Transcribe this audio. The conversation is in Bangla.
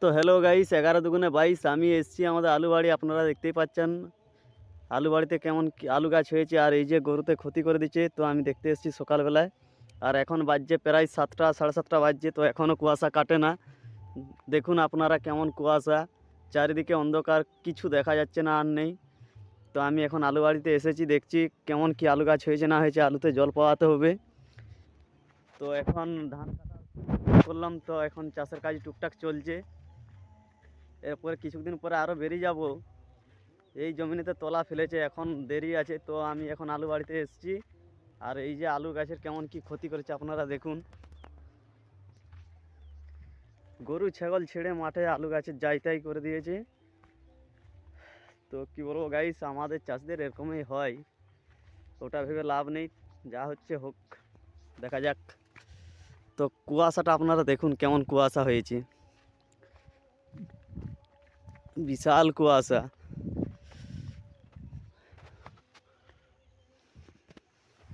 তো হ্যালো গাইস, 11×22 আমি এসেছি আমাদের আলু বাড়ি। আপনারা দেখতেই পাচ্ছেন আলু বাড়িতে কেমন কি আলু গাছ হয়েছে, আর এই যে গরুতে ক্ষতি করে দিচ্ছে। তো আমি দেখতে এসেছি সকালবেলায়, আর এখন বাজছে প্রায় 7টা, 7:30 বাজছে। তো এখনও কুয়াশা কাটে না। দেখুন আপনারা কেমন কুয়াশা, চারিদিকে অন্ধকার, কিছু দেখা যাচ্ছে না আর নেই। তো আমি এখন আলু বাড়িতে এসেছি, দেখছি কেমন কি আলু গাছ হয়েছে না হয়েছে। আলুতে জল পাওয়াতে হবে। তো এখন ধান কাটা করলাম, তো এখন চাষের কাজ টুকটাক চলছে। এরপরে কিছুদিন পরে আরও বেরিয়ে যাব। এই জমিনেতে তলা ফেলেছে, এখন দেরি আছে। তো আমি এখন আলু বাড়িতে এসেছি, আর এই যে আলু গাছের কেমন কি ক্ষতি করেছে আপনারা দেখুন। গরু ছাগল ছেড়ে মাঠে আলু গাছের যাই করে দিয়েছে। তো কি বলবো গাইস, আমাদের চাষিদের এরকমই হয়, ওটা ভেবে লাভ নেই। যা হচ্ছে হোক, দেখা যাক। তো কুয়াশাটা আপনারা দেখুন কেমন কুয়াশা হয়েছে, বিশাল কুয়াশা।